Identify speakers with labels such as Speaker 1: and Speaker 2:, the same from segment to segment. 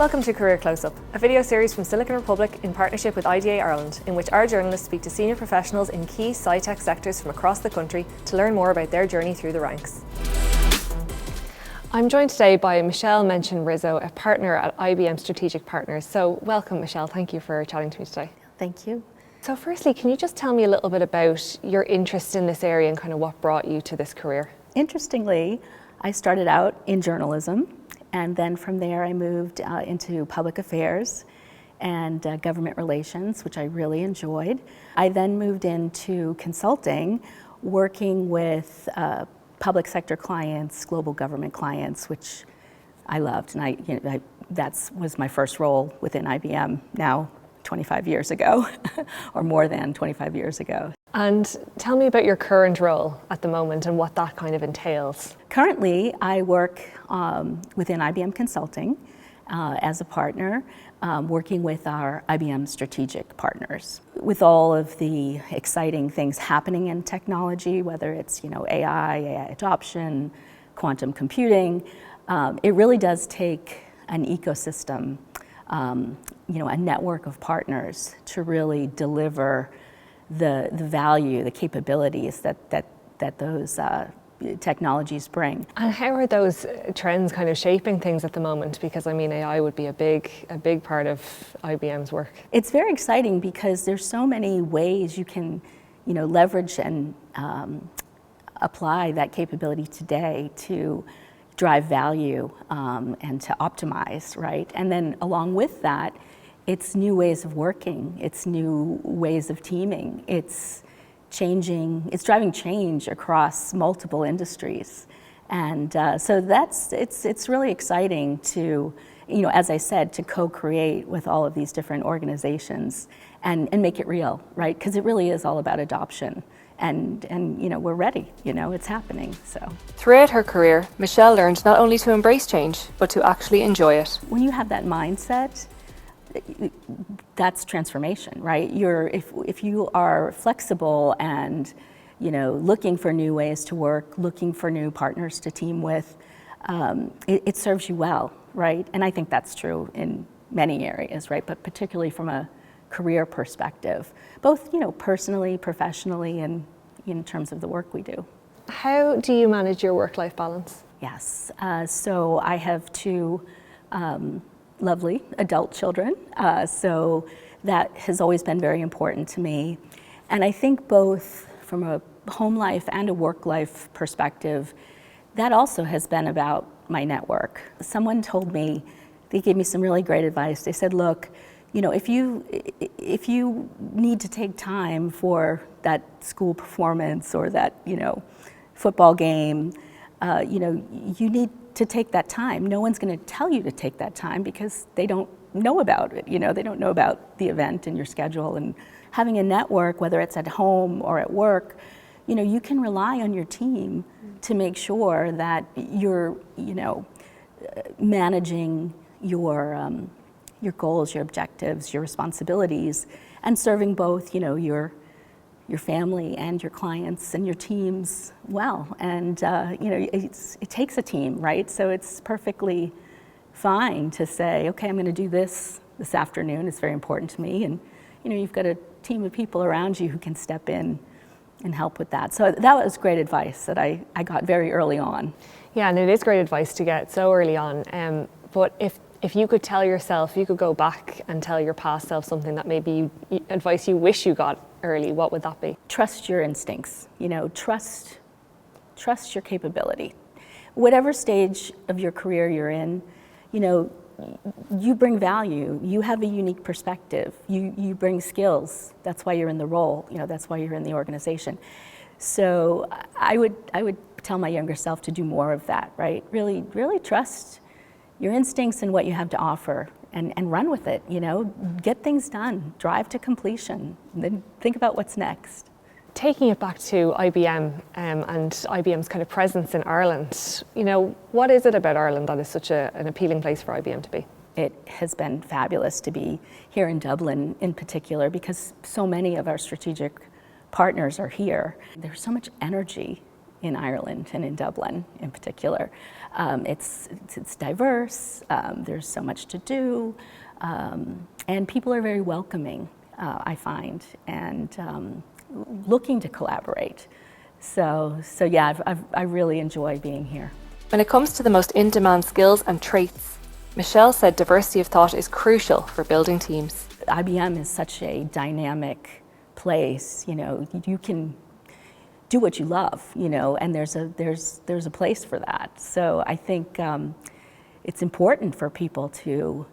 Speaker 1: Welcome to Career Close-Up, a video series from Silicon Republic in partnership with IDA Ireland, in which our journalists speak to senior professionals in key Sci-tech sectors from across the country to learn more about their journey through the ranks. I'm joined today by Michelle Menchin Rizzo, a partner at IBM Strategic Partners. So welcome, Michelle. Thank you for chatting to me today.
Speaker 2: Thank you.
Speaker 1: So firstly, can you just tell me a little bit about your interest in this area and kind of what brought you to this career?
Speaker 2: Interestingly, I started out in journalism, and then from there I moved into public affairs and government relations, which I really enjoyed. I then moved into consulting, working with public sector clients, global government clients, which I loved, and that was my first role within IBM now 25 years ago, or more than 25 years ago.
Speaker 1: And tell me about your current role at the moment and what that kind of entails.
Speaker 2: Currently, I work within IBM Consulting as a partner, working with our IBM Strategic Partners. With all of the exciting things happening in technology, whether it's AI adoption, quantum computing, it really does take an ecosystem, a network of partners to really deliver the value, the capabilities that those technologies bring.
Speaker 1: And how are those trends kind of shaping things at the moment? Because I mean, AI would be a big part of IBM's work.
Speaker 2: It's very exciting because there's so many ways you can, leverage and apply that capability today to drive value and to optimize, right? And then along with that, it's new ways of working, it's new ways of teaming, it's driving change across multiple industries. And so it's really exciting to, as I said, to co-create with all of these different organizations and make it real, right? Because it really is all about adoption. And we're ready, it's happening, so.
Speaker 3: Throughout her career, Michelle learned not only to embrace change, but to actually enjoy it.
Speaker 2: When you have that mindset, that's transformation, right? If you are flexible and looking for new ways to work, looking for new partners to team with, it serves you well, right? And I think that's true in many areas, right? But particularly from a career perspective, both personally, professionally, and in terms of the work we do.
Speaker 1: How do you manage your work-life balance?
Speaker 2: Yes, so I have two lovely adult children, so that has always been very important to me. And I think both from a home life and a work life perspective, that also has been about my network. Someone told me, they gave me some really great advice. They said, look, if you need to take time for that school performance or that football game, you need to take that time. No one's going to tell you to take that time because they don't know about it. They don't know about the event and your schedule. And having a network, whether it's at home or at work, you can rely on your team to make sure that you're, managing your goals, your objectives, your responsibilities, and serving both, your family and your clients and your teams well. And it takes a team, right? So it's perfectly fine to say, okay, I'm going to do this afternoon. It's very important to me. And you've got a team of people around you who can step in and help with that. So that was great advice that I got very early on.
Speaker 1: Yeah, and it is great advice to get so early on. But if you could tell yourself, you could go back and tell your past self something that maybe advice you wish you got early, what would that be?
Speaker 2: Trust your instincts, trust your capability. Whatever stage of your career you're in, you bring value, you have a unique perspective, you bring skills, that's why you're in the role, that's why you're in the organization. So I would tell my younger self to do more of that, right? Really trust your instincts and what you have to offer and run with it, get things done, drive to completion, and then think about what's next.
Speaker 1: Taking it back to IBM and IBM's kind of presence in Ireland, what is it about Ireland that is such an appealing place for IBM to be?
Speaker 2: It has been fabulous to be here in Dublin in particular because so many of our strategic partners are here. There's so much energy in Ireland and in Dublin in particular. It's diverse, there's so much to do, and people are very welcoming, I find, and looking to collaborate. So yeah, I really enjoy being here.
Speaker 3: When it comes to the most in-demand skills and traits, Michelle said diversity of thought is crucial for building teams.
Speaker 2: IBM is such a dynamic place, you can do what you love, and there's a place for that. So I think it's important for people to,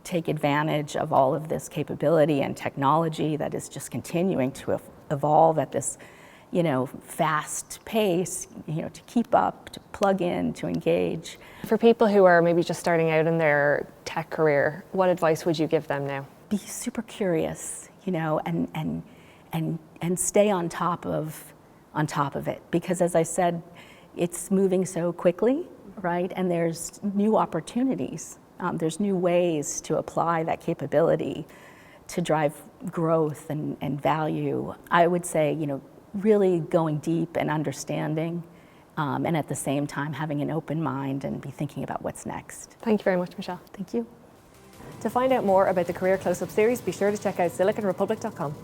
Speaker 2: take advantage of all of this capability and technology that is just continuing to evolve at this, fast pace, to keep up, to plug in, to engage.
Speaker 1: For people who are maybe just starting out in their tech career, what advice would you give them now?
Speaker 2: Be super curious, and stay on top of it, because as I said, it's moving so quickly, right? And there's new opportunities. There's new ways to apply that capability to drive growth and value. I would say, really going deep and understanding, and at the same time having an open mind and be thinking about what's next.
Speaker 1: Thank you very much, Michelle.
Speaker 2: Thank you.
Speaker 1: To find out more about the Career Close-Up series, be sure to check out siliconrepublic.com.